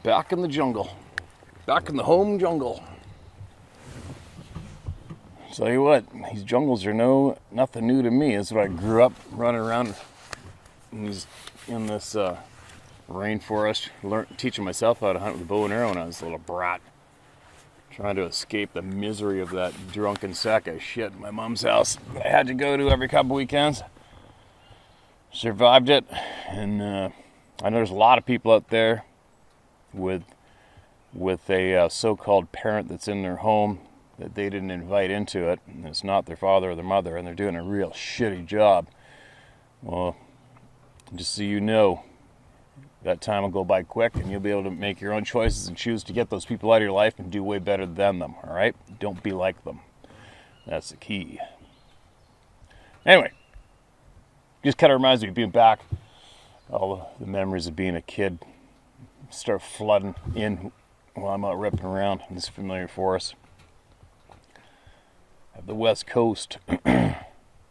Back in the jungle. Back in the home jungle. Tell you what, these jungles are nothing new to me. It's what I grew up running around in this rainforest, teaching myself how to hunt with a bow and arrow when I was a little brat. Trying to escape the misery of that drunken sack of shit in my mom's house I had to go to every couple weekends. Survived it, and I know there's a lot of people out there with a so-called parent that's in their home that they didn't invite into it, and it's not their father or their mother, and they're doing a real shitty job. Well, just so you know, that time will go by quick, and you'll be able to make your own choices and choose to get those people out of your life and do way better than them, all right? Don't be like them. That's the key. Anyway, just kind of reminds me of being back. All the memories of being a kid start flooding in while I'm out ripping around in this familiar forest. Of the West Coast. I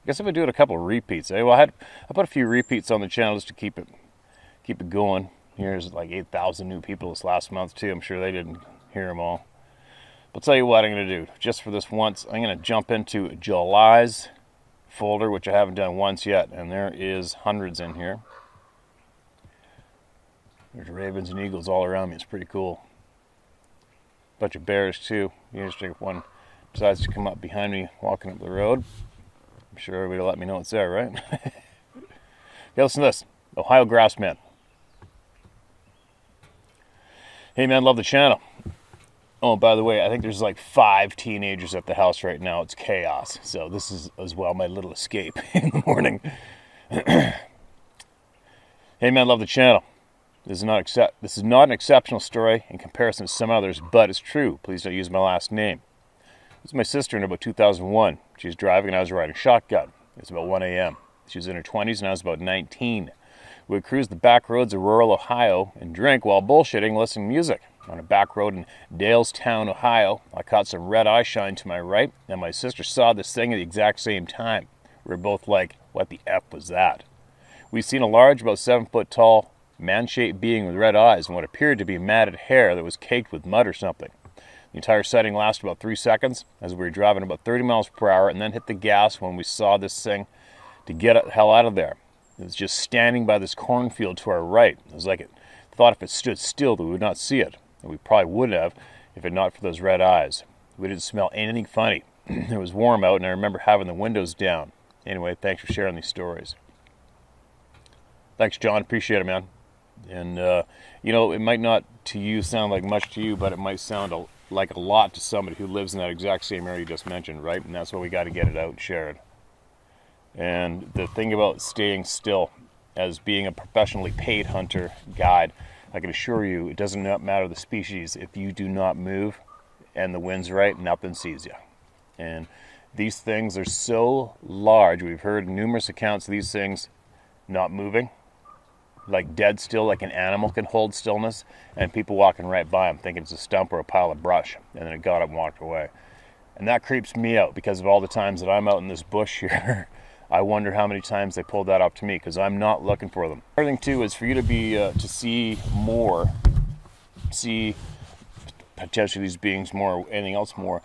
guess I've been doing a couple of repeats. Well, I put a few repeats on the channel just to keep it going. Here's like 8,000 new people this last month too. I'm sure they didn't hear them all. But I'll tell you what I'm going to do. Just for this once, I'm going to jump into July's folder, which I haven't done once yet. And there is hundreds in here. There's ravens and eagles all around me. It's pretty cool. Bunch of bears too. Usually if one decides to come up behind me walking up the road, I'm sure everybody will let me know it's there, right? Okay, listen to this. Ohio Grassman. Hey man, love the channel. Oh, by the way, I think there's like 5 teenagers at the house right now. It's chaos. So this is as well my little escape in the morning. Hey man, love the channel. This is not an exceptional story in comparison to some others, but it's true. Please don't use my last name. This is my sister in about 2001. She was driving and I was riding shotgun. It was about 1 a.m. She was in her 20s and I was about 19. We would cruise the back roads of rural Ohio and drink while bullshitting, listening to music. On a back road in Dalestown, Ohio, I caught some red eye shine to my right, and my sister saw this thing at the exact same time. We were both like, what the F was that? We'd seen a large, about 7-foot tall, man-shaped being with red eyes and what appeared to be matted hair that was caked with mud or something. The entire sighting lasted about 3 seconds as we were driving about 30 miles per hour and then hit the gas when we saw this thing to get the hell out of there. It was just standing by this cornfield to our right. It was like it thought if it stood still that we would not see it. And we probably would have if it not for those red eyes. We didn't smell anything funny. It was warm out and I remember having the windows down. Anyway, thanks for sharing these stories. Thanks, John. Appreciate it, man. And, it might not to you sound like much to you, but it might sound like a lot to somebody who lives in that exact same area you just mentioned, right? And that's why we got to get it out and share it. And the thing about staying still, as being a professionally paid hunter guide, I can assure you it doesn't matter the species. If you do not move and the wind's right, nothing sees you. And these things are so large. We've heard numerous accounts of these things not moving, like dead still, like an animal can hold stillness, and people walking right by them thinking it's a stump or a pile of brush, and then it got up and walked away. And that creeps me out because of all the times that I'm out in this bush here. I wonder how many times they pulled that up to me because I'm not looking for them. Another thing too is for you to be to see potentially these beings more, or anything else more.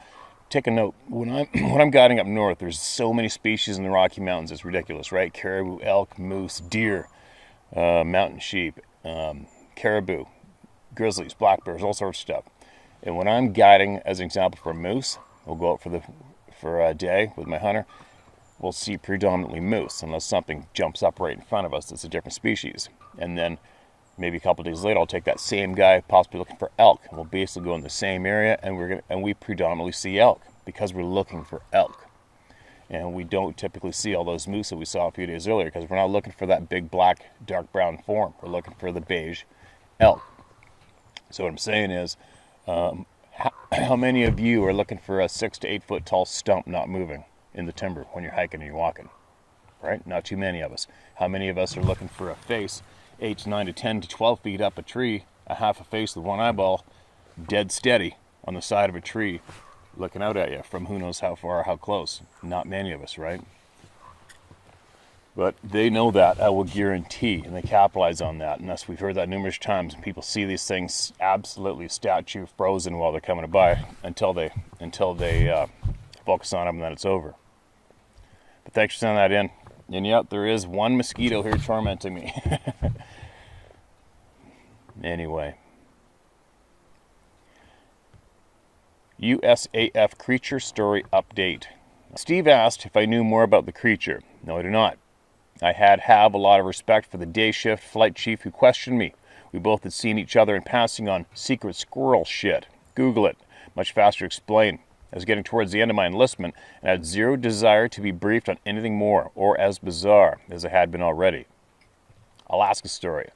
Take a note. When I'm guiding up north, there's so many species in the Rocky Mountains. It's ridiculous, right? Caribou, elk, moose, deer. Mountain sheep, caribou, grizzlies, black bears, all sorts of stuff. And when I'm guiding, as an example, for a moose, we'll go out for a day with my hunter, we'll see predominantly moose, unless something jumps up right in front of us that's a different species. And then maybe a couple of days later, I'll take that same guy, possibly looking for elk, and we'll basically go in the same area, and we predominantly see elk because we're looking for elk. And we don't typically see all those moose that we saw a few days earlier because we're not looking for that big black, dark brown form. We're looking for the beige elk. So what I'm saying is, how many of you are looking for a 6 to 8 foot tall stump not moving in the timber when you're hiking and you're walking? Right? Not too many of us. How many of us are looking for a face 8 to 9 to 10 to 12 feet up a tree, a half a face with one eyeball, dead steady on the side of a tree, looking out at you from who knows how far or how close? Not many of us, right? But they know that, I will guarantee, and they capitalize on that. And thus, we've heard that numerous times. And people see these things absolutely statue frozen while they're coming by until they focus on them, and then it's over. But thanks for sending that in. And yet, there is one mosquito here tormenting me. Anyway. USAF creature story update. Steve asked if I knew more about the creature. No, I do not. I have a lot of respect for the day shift flight chief who questioned me. We both had seen each other in passing on secret squirrel shit. Google it. Much faster to explain. I was getting towards the end of my enlistment and had zero desire to be briefed on anything more or as bizarre as I had been already. Alaska story.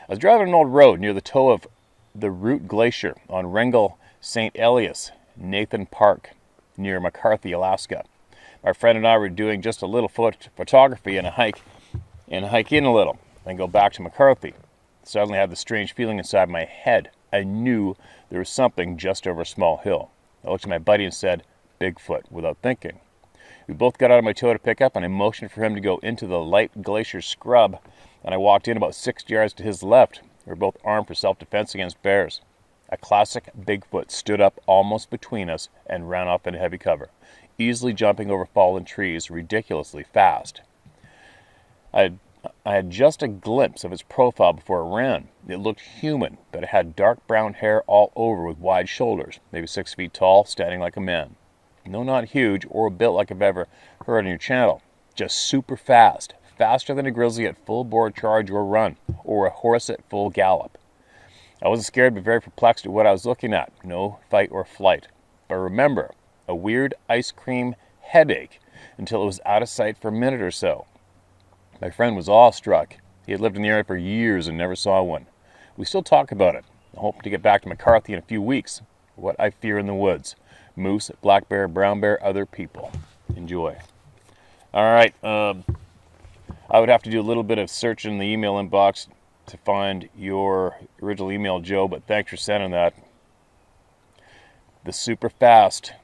I was driving an old road near the toe of the Root Glacier on Wrangell St. Elias, Nathan Park, near McCarthy, Alaska. My friend and I were doing just a little photography and a hike in a little, then go back to McCarthy. Suddenly I had this strange feeling inside my head. I knew there was something just over a small hill. I looked at my buddy and said, Bigfoot, without thinking. We both got out of my Toyota pickup and I motioned for him to go into the light glacier scrub, and I walked in about 6 yards to his left. We were both armed for self-defense against bears. A classic Bigfoot stood up almost between us and ran off into heavy cover, easily jumping over fallen trees ridiculously fast. I had just a glimpse of its profile before it ran. It looked human, but it had dark brown hair all over with wide shoulders, maybe 6 feet tall, standing like a man. No, not huge or built like I've ever heard on your channel. Just super fast, faster than a grizzly at full bore charge or run, or a horse at full gallop. I wasn't scared, but very perplexed at what I was looking at. No fight or flight. But remember, a weird ice cream headache until it was out of sight for a minute or so. My friend was awestruck. He had lived in the area for years and never saw one. We still talk about it. I hope to get back to McCarthy in a few weeks. What I fear in the woods. Moose, black bear, brown bear, other people. Enjoy. All right. I would have to do a little bit of search in the email inbox to find your original email, Joe, but thanks for sending that. The super fast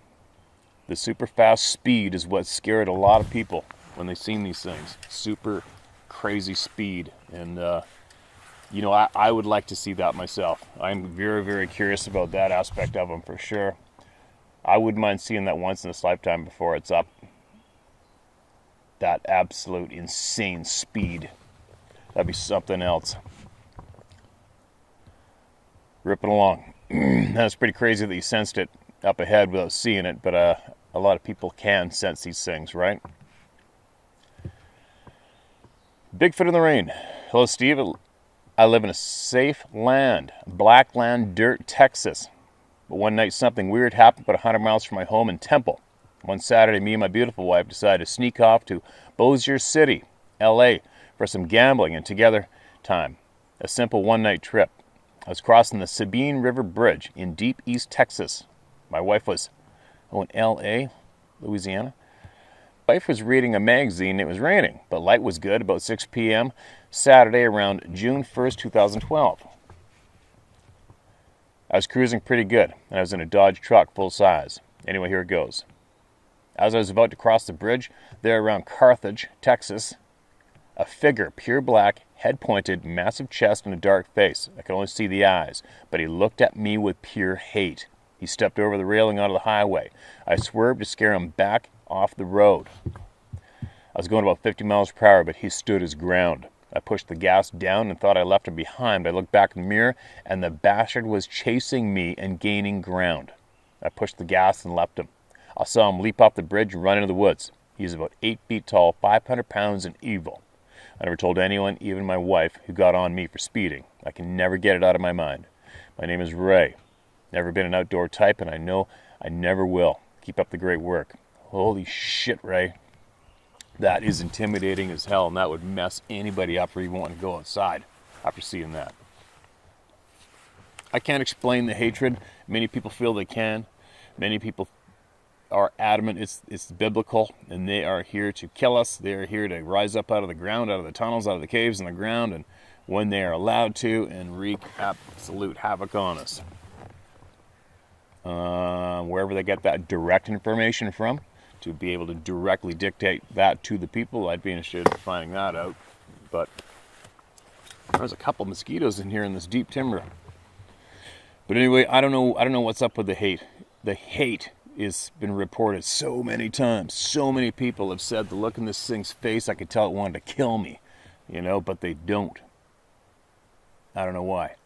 speed is what scared a lot of people when they seen these things. Super crazy speed. And, I would like to see that myself. I'm very, very curious about that aspect of them for sure. I wouldn't mind seeing that once in this lifetime before it's up. That absolute insane speed. That'd be something else. Ripping along. That's pretty crazy that you sensed it up ahead without seeing it, but a lot of people can sense these things, right? Bigfoot in the rain. Hello, Steve. I live in a safe land, Blackland Dirt, Texas. But one night something weird happened about 100 miles from my home in Temple. One Saturday, me and my beautiful wife decided to sneak off to Bossier City, LA, for some gambling and together time. A simple one-night trip. I was crossing the Sabine River Bridge in deep East Texas. My wife was, in LA, Louisiana. My wife was reading a magazine. It was raining, but light was good about 6 p.m. Saturday around June 1st, 2012. I was cruising pretty good, and I was in a Dodge truck full size. Anyway, here it goes. As I was about to cross the bridge, there around Carthage, Texas, a figure, pure black, head pointed, massive chest, and a dark face. I could only see the eyes, but he looked at me with pure hate. He stepped over the railing onto the highway. I swerved to scare him back off the road. I was going about 50 miles per hour, but he stood his ground. I pushed the gas down and thought I left him behind. I looked back in the mirror, and the bastard was chasing me and gaining ground. I pushed the gas and left him. I saw him leap off the bridge and run into the woods. He's about 8 feet tall, 500 pounds, and evil. I never told anyone, even my wife, who got on me for speeding. I can never get it out of my mind. My name is Ray. Never been an outdoor type, and I know I never will. Keep up the great work. Holy shit, Ray. That is intimidating as hell, and that would mess anybody up or even want to go outside after seeing that. I can't explain the hatred. Many people feel they can. Many people are adamant it's biblical, and they are here to kill us. They are here to rise up out of the ground, out of the tunnels, out of the caves in the ground, and when they are allowed to, and wreak absolute havoc on us. Wherever they get that direct information from, to be able to directly dictate that to the people. I'd be interested in finding that out. But there's a couple mosquitoes in here in this deep timber. But anyway, I don't know what's up with the hate. The hate has been reported so many times. So many people have said the look in this thing's face, I could tell it wanted to kill me, but they don't. I don't know why.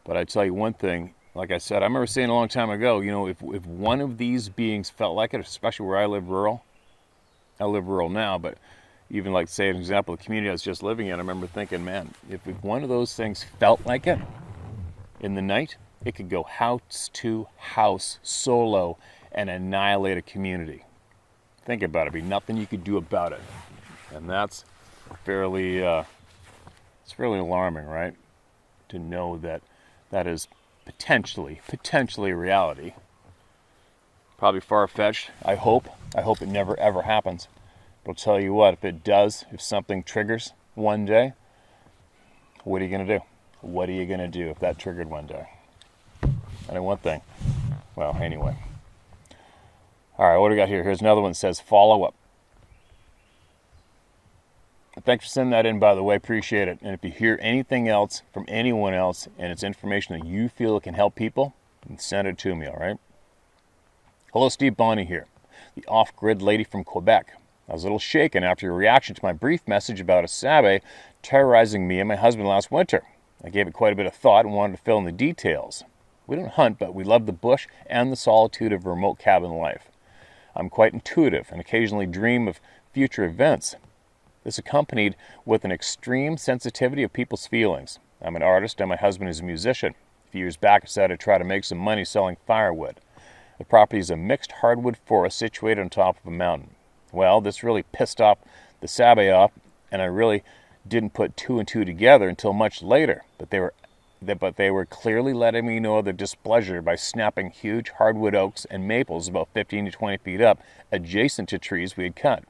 But I tell you one thing, like I said, I remember saying a long time ago, if one of these beings felt like it, especially where I live rural now, but even like, say, an example, the community I was just living in, I remember thinking, man, if one of those things felt like it in the night, it could go house to house solo and annihilate a community. Think about it. There'd be nothing you could do about it. And that's fairly, it's fairly alarming, right? To know that that is potentially a reality. Probably far-fetched. I hope it never ever happens. But I'll tell you what, if it does, if something triggers one day, what are you going to do? What are you going to do if that triggered one day? I know one thing. Well, anyway. All right, what do we got here? Here's another one that says follow up. Thanks for sending that in, by the way. Appreciate it. And if you hear anything else from anyone else and it's information that you feel can help people, then send it to me, all right? Hello, Steve Bonnie here, the off-grid lady from Quebec. I was a little shaken after your reaction to my brief message about a sabe terrorizing me and my husband last winter. I gave it quite a bit of thought and wanted to fill in the details. We don't hunt, but we love the bush and the solitude of remote cabin life. I'm quite intuitive and occasionally dream of future events. This accompanied with an extreme sensitivity of people's feelings. I'm an artist and my husband is a musician. A few years back I decided to try to make some money selling firewood. The property is a mixed hardwood forest situated on top of a mountain. Well, this really pissed off the sabe off, and I really didn't put two and two together until much later. But they were clearly letting me know of their displeasure by snapping huge hardwood oaks and maples about 15 to 20 feet up adjacent to trees we had cut.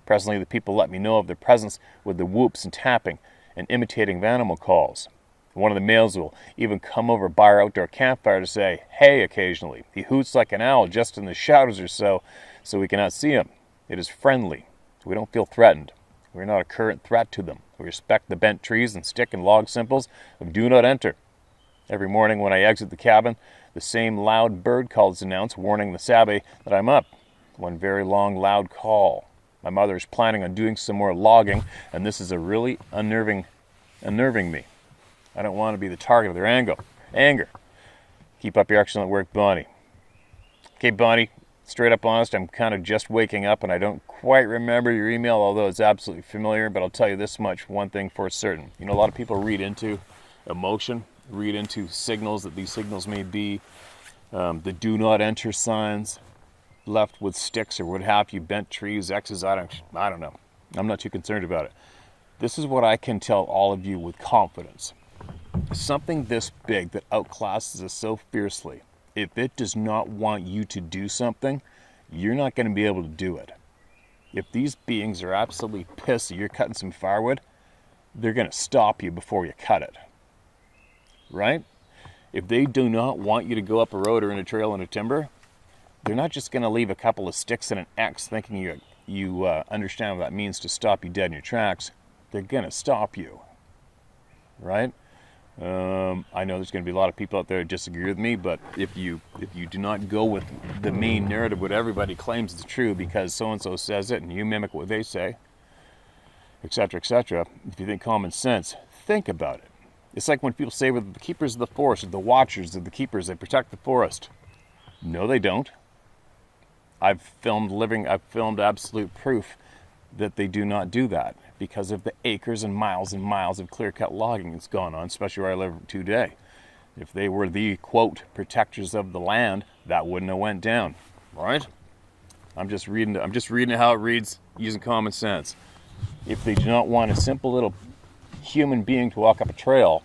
Presently, the people let me know of their presence with the whoops and tapping and imitating of animal calls. One of the males will even come over by our outdoor campfire to say, hey, occasionally. He hoots like an owl just in the shadows or so we cannot see him. It is friendly. We don't feel threatened. We're not a current threat to them. We respect the bent trees and stick and log symbols of do not enter. Every morning when I exit the cabin, the same loud bird calls announce, warning the sabe that I'm up. One very long, loud call. My mother is planning on doing some more logging, and this is a really unnerving me. I don't want to be the target of their anger. Keep up your excellent work, Bonnie. Okay, Bonnie, straight up honest, I'm kind of just waking up, and I don't quite remember your email, although it's absolutely familiar, but I'll tell you this much, one thing for certain. A lot of people read into emotion, read into signals that these signals may be the do not enter signs, left with sticks or what have you, bent trees, X's, I don't know. I'm not too concerned about it. This is what I can tell all of you with confidence. Something this big that outclasses us so fiercely, if it does not want you to do something, you're not going to be able to do it. If these beings are absolutely pissed that you're cutting some firewood, they're going to stop you before you cut it. Right? If they do not want you to go up a road or in a trail in a timber, they're not just going to leave a couple of sticks and an X thinking you understand what that means to stop you dead in your tracks. They're going to stop you. Right? I know there's going to be a lot of people out there who disagree with me, but if you do not go with the main narrative, what everybody claims is true because so-and-so says it and you mimic what they say, etc., if you think common sense, think about it. It's like when people say with the keepers of the forest, or the watchers of the keepers, they protect the forest. No, they don't. I've filmed absolute proof that they do not do that because of the acres and miles of clear-cut logging that's gone on, especially where I live today. If they were the, quote, protectors of the land, that wouldn't have went down, right? I'm just reading it how it reads using common sense. If they do not want a simple little human being to walk up a trail,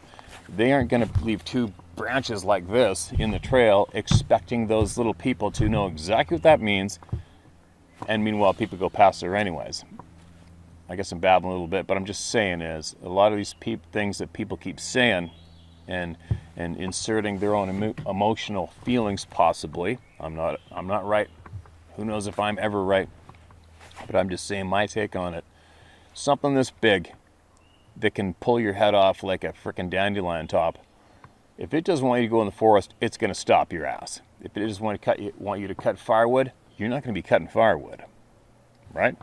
they aren't going to leave two branches like this in the trail expecting those little people to know exactly what that means, and meanwhile people go past there anyways. I guess I'm babbling a little bit, but I'm just saying is a lot of these things that people keep saying and inserting their own emotional feelings possibly. I'm not right Who knows if I'm ever right, but I'm just saying my take on it. Something this big that can pull your head off like a frickin' dandelion top. If it doesn't want you to go in the forest, it's going to stop your ass. If it just want you to cut firewood, you're not going to be cutting firewood, right?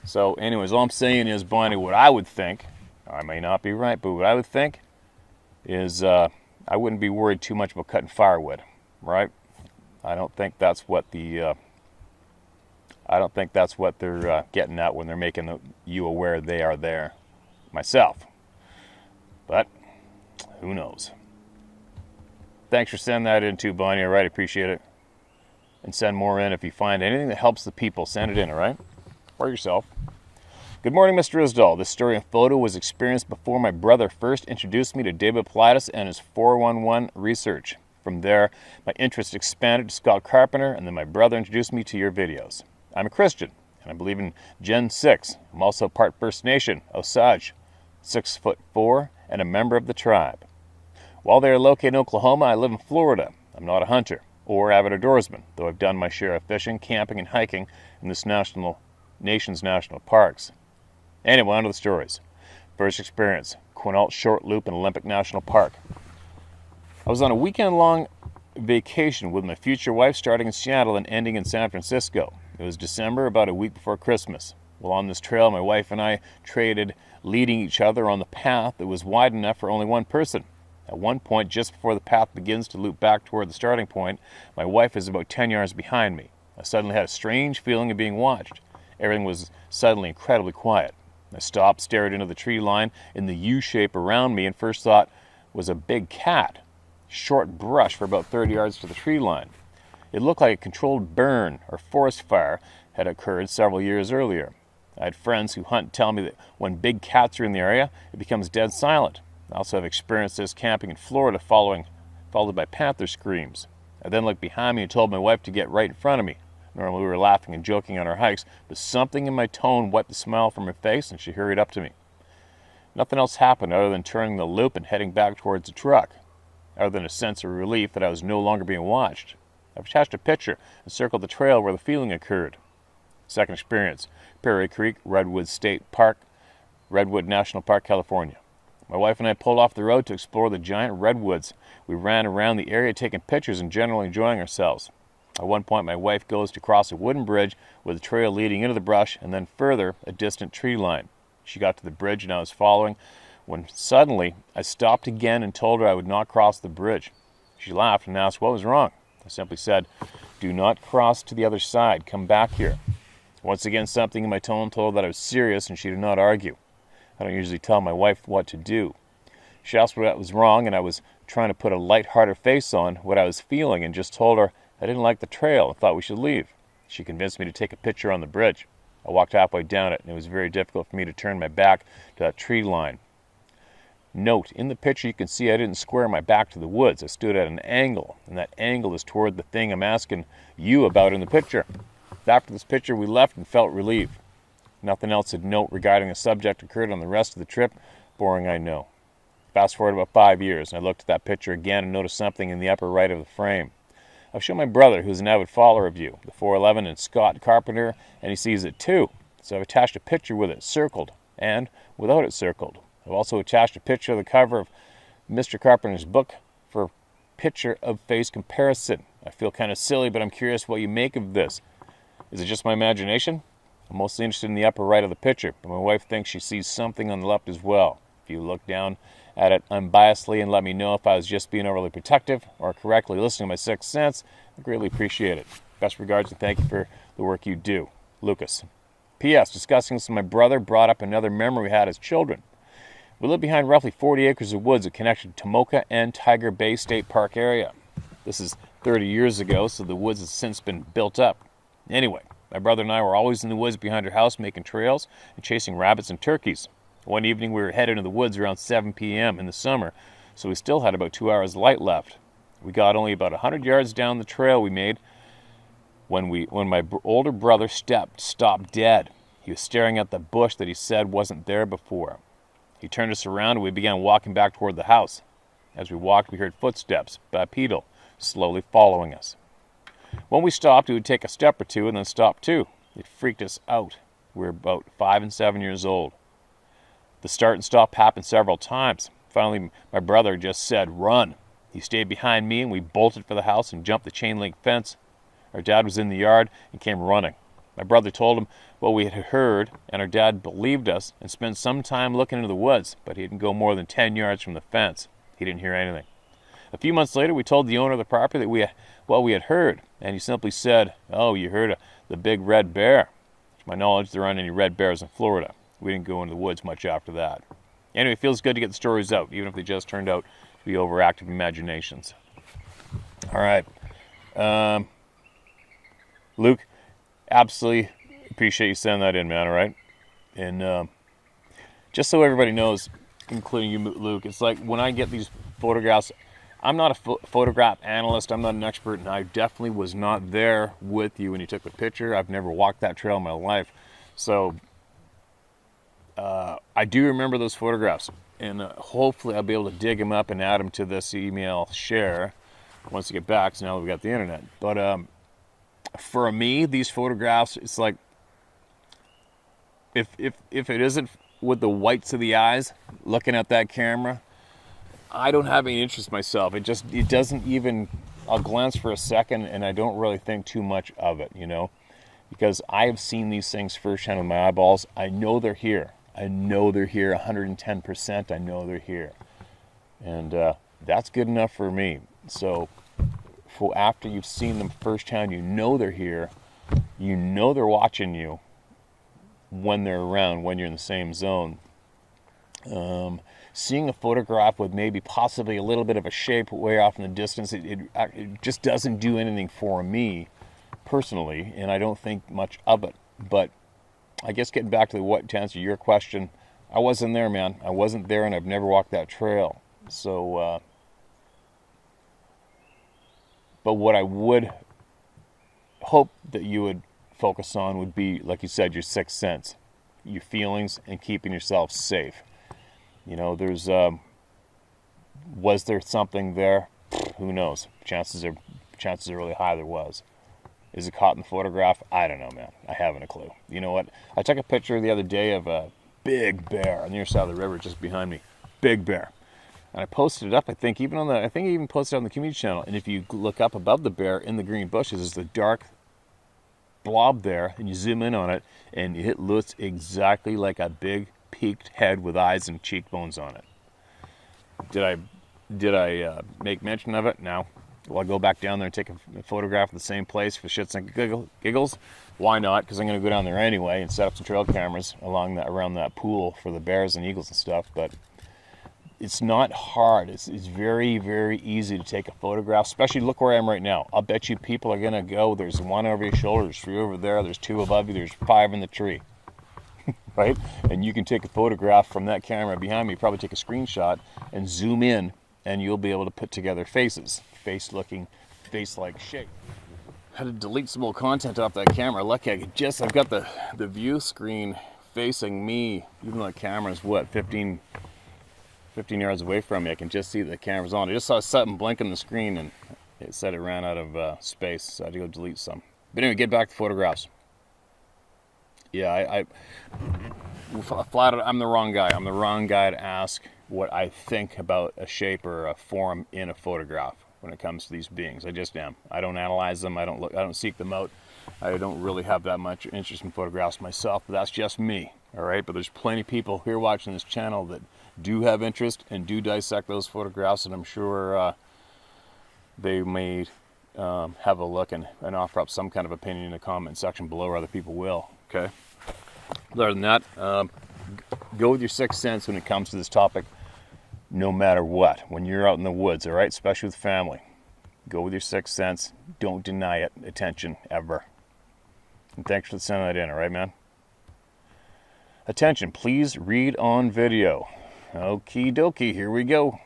So anyways, all I'm saying is, Bonnie, what I would think, I may not be right, but what I would think is I wouldn't be worried too much about cutting firewood, right? I don't think that's what they're getting at when they're making you aware they are there. Myself, but who knows? Thanks for sending that in too, Bonnie. All right, appreciate it. And send more in if you find anything that helps the people. Send it in, all right? Or yourself. Good morning, Mr. Isdall. This story and photo was experienced before my brother first introduced me to David Paulides and his 411 research. From there, my interest expanded to Scott Carpenter, and then my brother introduced me to your videos. I'm a Christian, and I believe in Gen 6. I'm also part First Nation, Osage, 6'4", and a member of the tribe. While they are located in Oklahoma, I live in Florida. I'm not a hunter or avid outdoorsman, though I've done my share of fishing, camping, and hiking in this nation's national parks. Anyway, on to the stories. First experience, Quinault Short Loop in Olympic National Park. I was on a weekend-long vacation with my future wife, starting in Seattle and ending in San Francisco. It was December, about a week before Christmas. While on this trail, my wife and I traded leading each other on the path that was wide enough for only one person. At one point, just before the path begins to loop back toward the starting point, my wife is about 10 yards behind me. I suddenly had a strange feeling of being watched. Everything was suddenly incredibly quiet. I stopped, stared into the tree line in the U shape around me, and first thought was a big cat. Short brush for about 30 yards to the tree line. It looked like a controlled burn or forest fire had occurred several years earlier. I had friends who hunt tell me that when big cats are in the area, it becomes dead silent. I also have experienced this camping in Florida, followed by panther screams. I then looked behind me and told my wife to get right in front of me. Normally we were laughing and joking on our hikes, but something in my tone wiped the smile from her face, and she hurried up to me. Nothing else happened other than turning the loop and heading back towards the truck, other than a sense of relief that I was no longer being watched. I've attached a picture and circled the trail where the feeling occurred. Second experience, Prairie Creek, Redwood National Park, California. My wife and I pulled off the road to explore the giant redwoods. We ran around the area taking pictures and generally enjoying ourselves. At one point, my wife goes to cross a wooden bridge with a trail leading into the brush and then further a distant tree line. She got to the bridge and I was following when suddenly I stopped again and told her I would not cross the bridge. She laughed and asked what was wrong. I simply said, "Do not cross to the other side. Come back here." Once again, something in my tone told that I was serious, and she did not argue. I don't usually tell my wife what to do. She asked what was wrong, and I was trying to put a light-hearted face on what I was feeling and just told her I didn't like the trail and thought we should leave. She convinced me to take a picture on the bridge. I walked halfway down it, and it was very difficult for me to turn my back to that tree line. Note, in the picture you can see I didn't square my back to the woods. I stood at an angle, and that angle is toward the thing I'm asking you about in the picture. After this picture, we left and felt relieved. Nothing else of note regarding the subject occurred on the rest of the trip. Boring, I know. Fast forward about 5 years, and I looked at that picture again and noticed something in the upper right of the frame. I've shown my brother, who's an avid follower of you, the 411 and Scott Carpenter, and he sees it too. So I've attached a picture with it circled and without it circled. I've also attached a picture of the cover of Mr. Carpenter's book for picture of face comparison. I feel kind of silly, but I'm curious what you make of this. Is it just my imagination? I'm mostly interested in the upper right of the picture, but my wife thinks she sees something on the left as well. If you look down at it unbiasedly and let me know if I was just being overly protective or correctly listening to my sixth sense, I greatly appreciate it. Best regards and thank you for the work you do. Lucas. P.S. Discussing this with my brother brought up another memory we had as children. We lived behind roughly 40 acres of woods that connected Tomoka and Tiger Bay State Park area. This is 30 years ago, so the woods has since been built up. Anyway, my brother and I were always in the woods behind our house making trails and chasing rabbits and turkeys. One evening we were headed into the woods around 7 p.m. in the summer, so we still had about 2 hours light left. We got only about 100 yards down the trail we made when my older brother stopped dead. He was staring at the bush that he said wasn't there before. He turned us around and we began walking back toward the house. As we walked, we heard footsteps, bipedal, slowly following us. When we stopped, we would take a step or two and then stop too. It freaked us out. We were about 5 and 7 years old. The start and stop happened several times. Finally, my brother just said, "Run." He stayed behind me and we bolted for the house and jumped the chain link fence. Our dad was in the yard and came running. My brother told him what we had heard, and our dad believed us and spent some time looking into the woods, but he didn't go more than 10 yards from the fence. He didn't hear anything. A few months later, we told the owner of the property that what we had heard, and he simply said, "Oh, you heard the big red bear." To my knowledge, there aren't any red bears in Florida. We didn't go into the woods much after that. Anyway, it feels good to get the stories out, even if they just turned out to be overactive imaginations. All right. Luke, absolutely appreciate you sending that in, man, all right? And just so everybody knows, including you, Luke, it's like when I get these photographs, I'm not a photograph analyst, I'm not an expert, and I definitely was not there with you when you took the picture. I've never walked that trail in my life. So I do remember those photographs, and hopefully I'll be able to dig them up and add them to this email share once I get back, so now we've got the internet. But for me, these photographs, it's like, if it isn't with the whites of the eyes, looking at that camera, I don't have any interest myself. It doesn't even, I'll glance for a second and I don't really think too much of it, you know, because I have seen these things firsthand with my eyeballs. I know they're here. I know they're here 110%. I know they're here. And that's good enough for me. So after you've seen them firsthand, you know they're here. You know they're watching you when they're around, when you're in the same zone. Seeing a photograph with maybe possibly a little bit of a shape way off in the distance, it just doesn't do anything for me personally, and I don't think much of it. But I guess getting back to answer your question, I wasn't there, man. I wasn't there, and I've never walked that trail. So, but what I would hope that you would focus on would be, like you said, your sixth sense, your feelings, and keeping yourself safe. You know, was there something there? Who knows? Chances are really high there was. Is it caught in the photograph? I don't know, man. I haven't a clue. You know what? I took a picture the other day of a big bear on the other side of the river just behind me. Big bear. And I posted it up, I think I even posted it on the community channel. And if you look up above the bear in the green bushes, there's a dark blob there, and you zoom in on it, and it looks exactly like a big peaked head with eyes and cheekbones on it. Did I make mention of it? No. Will I go back down there and take a photograph of the same place for shits and giggles? Why not? Because I'm going to go down there anyway and set up some trail cameras around that pool for the bears and eagles and stuff. But it's not hard. It's very, very easy to take a photograph, especially look where I am right now. I'll bet you people are going to go, there's one over your shoulder, there's 3 over there, there's 2 above you, there's 5 in the tree. Right? And you can take a photograph from that camera behind me, probably take a screenshot and zoom in, and you'll be able to put together faces. Face-like shape. Had to delete some old content off that camera. Lucky I've got the view screen facing me, even though the camera's 15 yards away from me. I can just see the camera's on. I just saw something blink on the screen and it said it ran out of space, so I had to go delete some. But anyway, get back to photographs. Yeah, I'm the wrong guy. I'm the wrong guy to ask what I think about a shape or a form in a photograph when it comes to these beings. I just am. I don't analyze them. I don't seek them out. I don't really have that much interest in photographs myself, but that's just me. All right, but there's plenty of people here watching this channel that do have interest and do dissect those photographs, and I'm sure they may have a look and offer up some kind of opinion in the comment section below, or other people will. Okay. Other than that, go with your sixth sense when it comes to this topic, no matter what. When you're out in the woods, all right, especially with family, go with your sixth sense. Don't deny it attention ever. And thanks for sending that in, all right, man? Attention, please read on video. Okie dokie, here we go.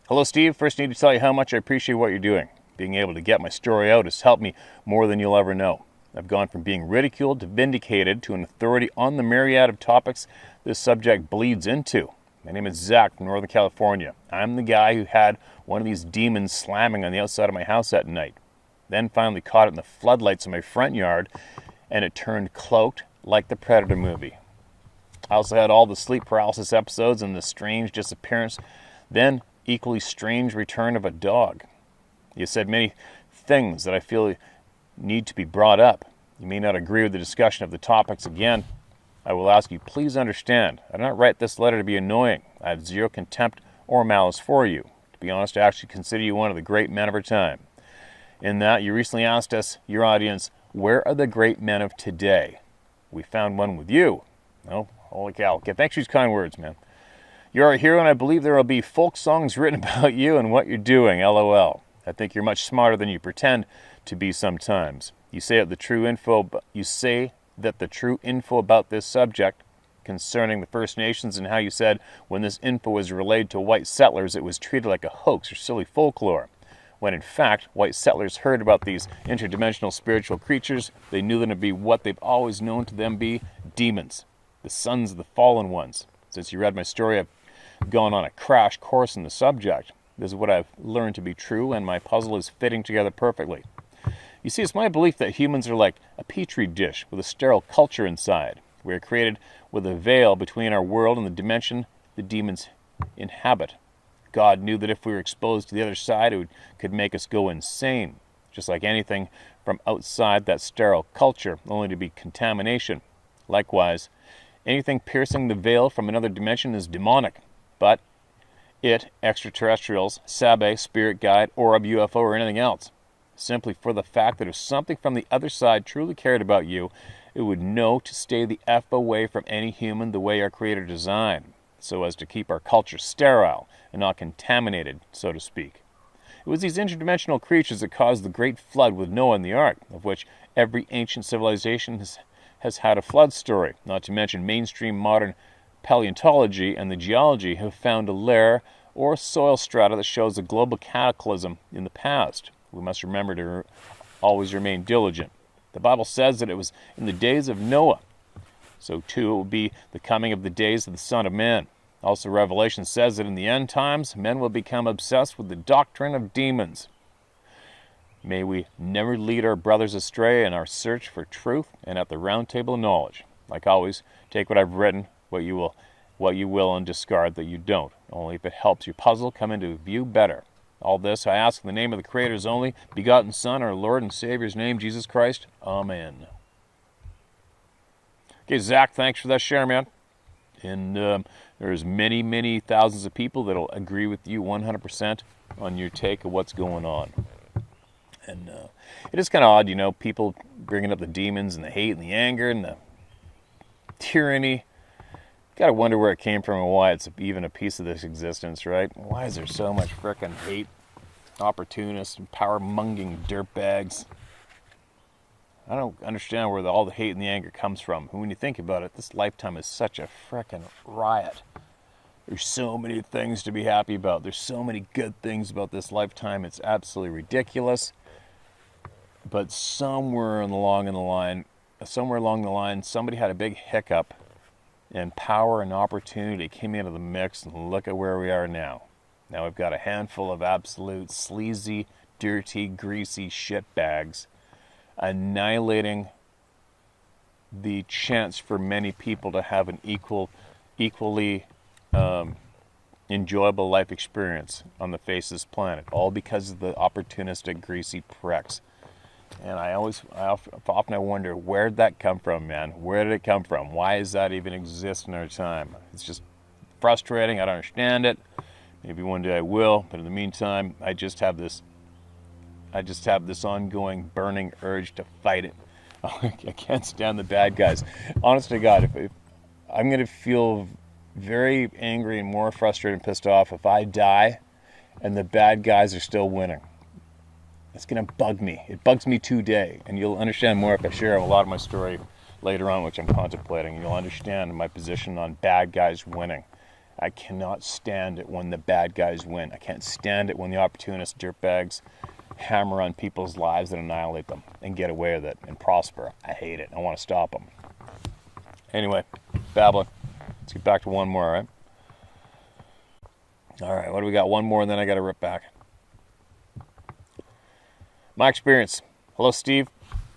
Hello, Steve. First, I need to tell you how much I appreciate what you're doing. Being able to get my story out has helped me more than you'll ever know. I've gone from being ridiculed to vindicated to an authority on the myriad of topics this subject bleeds into. My name is Zach from Northern California. I'm the guy who had one of these demons slamming on the outside of my house at night. then finally caught it in the floodlights of my front yard, and it turned cloaked like the Predator movie. I also had all the sleep paralysis episodes and the strange disappearance, then equally strange return of a dog. You said many things that I feel need to be brought up. You may not agree with the discussion of the topics again. I will ask you, please understand, I did not write this letter to be annoying. I have zero contempt or malice for you. To be honest, I actually consider you one of the great men of our time. In that, you recently asked us, your audience, where are the great men of today? We found one with you. Oh, holy cow. Okay, thanks for these kind words, man. You're a hero, and I believe there will be folk songs written about you and what you're doing, LOL. I think you're much smarter than you pretend to be sometimes. You say that the true info about this subject concerning the First Nations, and how you said when this info was relayed to white settlers, it was treated like a hoax or silly folklore. When in fact, white settlers heard about these interdimensional spiritual creatures, they knew them to be what they've always known to them be, demons, the sons of the fallen ones. Since you read my story, I've gone on a crash course in the subject. This is what I've learned to be true, and my puzzle is fitting together perfectly. You see, it's my belief that humans are like a petri dish with a sterile culture inside. We are created with a veil between our world and the dimension the demons inhabit. God knew that if we were exposed to the other side, it could make us go insane, just like anything from outside that sterile culture, only to be contamination. Likewise, anything piercing the veil from another dimension is demonic, but extraterrestrials, Sabe, spirit guide, orb, UFO, or anything else, simply for the fact that if something from the other side truly cared about you, it would know to stay the F away from any human the way our Creator designed, so as to keep our culture sterile and not contaminated, so to speak. It was these interdimensional creatures that caused the great flood with Noah and the ark, of which every ancient civilization has had a flood story, not to mention mainstream modern paleontology and the geology have found a layer or soil strata that shows a global cataclysm in the past. We must remember to always remain diligent. The Bible says that it was in the days of Noah. So too it will be the coming of the days of the Son of Man. Also Revelation says that in the end times, men will become obsessed with the doctrine of demons. May we never lead our brothers astray in our search for truth and at the round table of knowledge. Like always, take what I've written, what you will, and discard that you don't. Only if it helps your puzzle come into view better. All this I ask in the name of the Creator's only begotten Son, our Lord and Savior's name, Jesus Christ. Amen. Okay, Zach, thanks for that share, man. And there's many, many thousands of people that'll agree with you 100% on your take of what's going on. And it is kind of odd, people bringing up the demons and the hate and the anger and the tyranny. Got to wonder where it came from and why it's even a piece of this existence, right? Why is there so much frickin' hate, opportunists, and power-monging dirtbags? I don't understand where all the hate and the anger comes from. And when you think about it, this lifetime is such a frickin' riot. There's so many things to be happy about. There's so many good things about this lifetime. It's absolutely ridiculous. But somewhere along the line, somebody had a big hiccup, and power and opportunity came into the mix, and look at where we are now. Now we've got a handful of absolute sleazy, dirty, greasy shitbags annihilating the chance for many people to have an equally enjoyable life experience on the face of this planet, all because of the opportunistic, greasy pricks. And I often wonder, where'd that come from, man? Where did it come from? Why does that even exist in our time? It's just frustrating. I don't understand it. Maybe one day I will, but in the meantime, I just have this ongoing burning urge to fight it. I can't stand the bad guys. Honest to God, if I'm going to feel very angry and more frustrated and pissed off if I die and the bad guys are still winning. It's going to bug me. It bugs me today, and you'll understand more if I share a lot of my story later on, which I'm contemplating. You'll understand my position on bad guys winning. I cannot stand it when the bad guys win. I can't stand it when the opportunist dirtbags hammer on people's lives and annihilate them and get away with it and prosper. I hate it. I want to stop them. Anyway, babbling. Let's get back to one more, all right? All right, what do we got? One more, and then I got to rip back. My experience. Hello, Steve.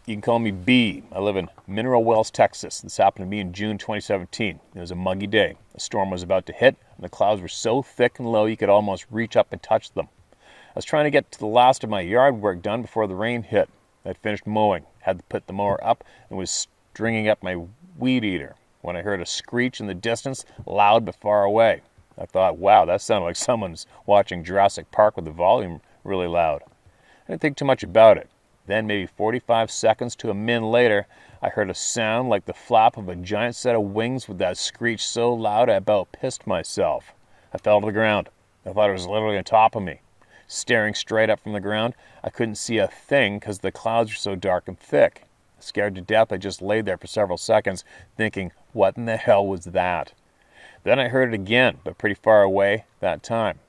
You can call me B. I live in Mineral Wells, Texas. This happened to me in June 2017. It was a muggy day. A storm was about to hit, and the clouds were so thick and low you could almost reach up and touch them. I was trying to get to the last of my yard work done before the rain hit. I'd finished mowing, had to put the mower up, and was stringing up my weed eater when I heard a screech in the distance, loud but far away. I thought, wow, that sounded like someone's watching Jurassic Park with the volume really loud. I didn't think too much about it. Then, maybe 45 seconds to a min later, I heard a sound like the flap of a giant set of wings with that screech so loud I about pissed myself. I fell to the ground. I thought it was literally on top of me. Staring straight up from the ground, I couldn't see a thing because the clouds were so dark and thick. Scared to death, I just lay there for several seconds, thinking, what in the hell was that? Then I heard it again, but pretty far away that time.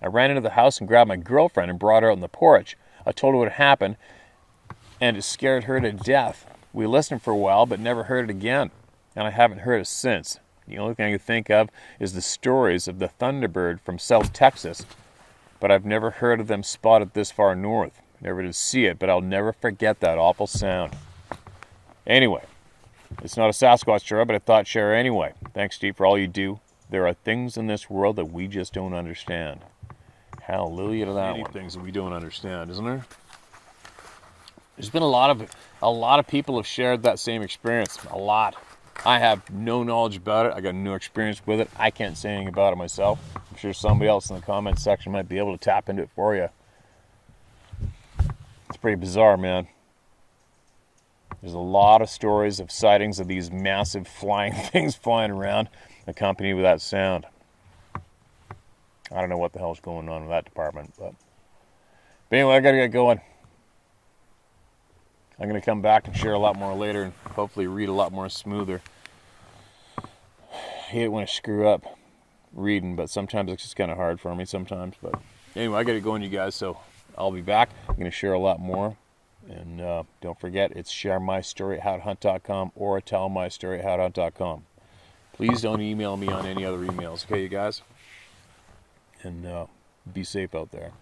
I ran into the house and grabbed my girlfriend and brought her out on the porch. I told her what had happened, and it scared her to death. We listened for a while, but never heard it again, and I haven't heard it since. The only thing I can think of is the stories of the Thunderbird from South Texas, but I've never heard of them spotted this far north. Never did see it, but I'll never forget that awful sound. Anyway, it's not a Sasquatch story, but I thought I'd share anyway. Thanks, Steve, for all you do. There are things in this world that we just don't understand. Hallelujah to that one. Many things that we don't understand, isn't there? There's been a lot of people have shared that same experience. A lot. I have no knowledge about it. I got no experience with it. I can't say anything about it myself. I'm sure somebody else in the comments section might be able to tap into it for you. It's pretty bizarre, man. There's a lot of stories of sightings of these massive flying things flying around, accompanied with that sound. I don't know what the hell's going on in that department, but anyway, I gotta get going. I'm going to come back and share a lot more later and hopefully read a lot more smoother. I hate it when I screw up reading, but sometimes it's just kind of hard for me sometimes. But anyway, I got to go on, you guys, so I'll be back. I'm going to share a lot more. And don't forget, it's sharemystory@howtohunt.com or tellmystory@howtohunt.com. Please don't email me on any other emails, okay, you guys? And be safe out there.